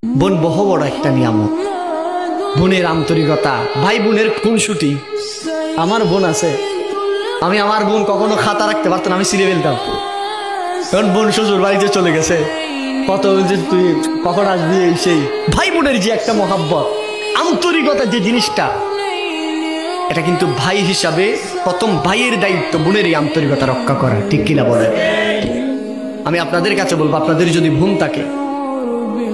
বোন বহু বড় একটা নিয়ামত। বোনের আন্তরিকতা, ভাই বোনের খুনসুটি। আমার বোন আছে, আমি আমার বোন কখনো খাতা রাখতে পারতাম, আমি ছিঁড়ে ফেলতাম। কারণ বোন শ্বশুর বাড়িতে চলে গেছে, কত যে তুই কখন আসবি, এই সেই। ভাই বোনের যে একটা মহাব্বত, আন্তরিকতা যে জিনিসটা, এটা কিন্তু ভাই হিসাবে প্রথম ভাইয়ের দায়িত্ব বোনের এই আন্তরিকতা রক্ষা করা, ঠিক কিনা বলেন? আমি আপনাদের কাছে বলবো, আপনাদের যদি বোন থাকে,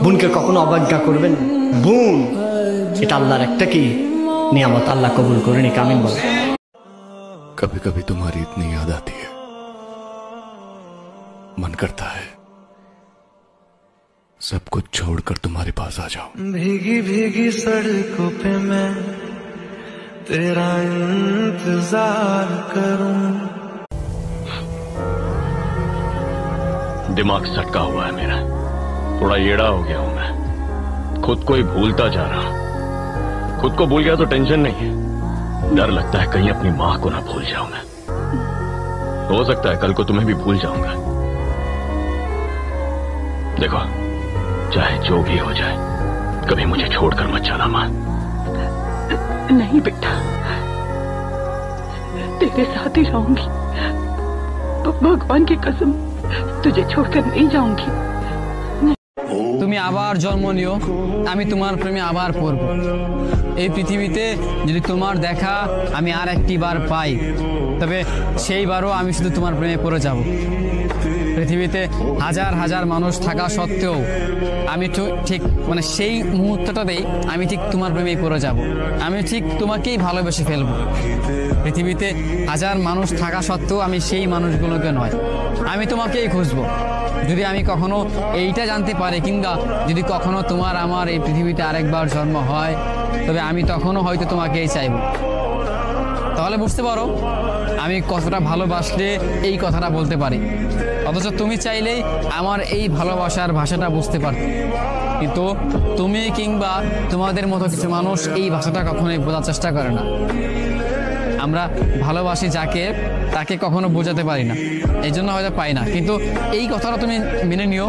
বোনকে কখনো অবজ্ঞা করবেন না। বোন এটা আল্লাহর একটা কি নিয়ামত, আল্লাহ কবুল করে নি। আমিন বলেন। कभी कभी तुम्हारी इतनी याद आती है, मन करता है सब कुछ छोड़कर तुम्हारे पास आ जाऊं। भीगी भीगी सड़कों पे मैं तेरा इंतजार करूं। दिमाग सटका हुआ है मेरा, थोड़ा येड़ा हो गया हूं मैं, खुद को ही भूलता जा रहा। खुद को भूल गया तो टेंशन नहीं है, डर लगता है कहीं अपनी मां को ना भूल जाऊं मैं। हो सकता है कल को तुम्हें भी भूल जाऊंगा। देखो, चाहे जो भी हो जाए, कभी मुझे छोड़कर मत जाना मां। नहीं बेटा, तेरे साथ ही रहूंगी, भगवान की कसम, तुझे छोड़कर नहीं जाऊंगी। তুমি আবার জন্ম নিও, আমি তোমার প্রেমে আবার পড়ব। এই পৃথিবীতে যদি তোমার দেখা আমি আর একটি বার পাই, তবে সেইবারও আমি শুধু তোমার প্রেমে পড়ে যাব। পৃথিবীতে হাজার হাজার মানুষ থাকা সত্ত্বেও আমি ঠিক মানে সেই মুহূর্তটাতেই আমি ঠিক তোমার প্রেমেই পড়ে যাব। আমি ঠিক তোমাকেই ভালোবেসে ফেলব। পৃথিবীতে হাজার মানুষ থাকা সত্ত্বেও আমি সেই মানুষগুলোকে নয়, আমি তোমাকেই খুঁজব। যদি আমি কখনো এইটা জানতে পারি, কিংবা যদি কখনো তোমার আমার এই পৃথিবীতে আরেকবার জন্ম হয়, তবে আমি তখনও হয়তো তোমাকেই চাইব। তাহলে বুঝতে পারো আমি কতটা ভালোবাসলে এই কথাটা বলতে পারি। অথচ তুমি চাইলেই আমার এই ভালোবাসার ভাষাটা বুঝতে পারতে, কিন্তু তুমি কিংবা তোমাদের মতো কিছু মানুষ এই ভাষাটা কখনোই বোঝার চেষ্টা করে না। আমরা ভালোবাসি যাকে, তাকে কখনো বোঝাতে পারি না, এই জন্য হয়তো পাই না। কিন্তু এই কথাটা তুমি মেনে নিও।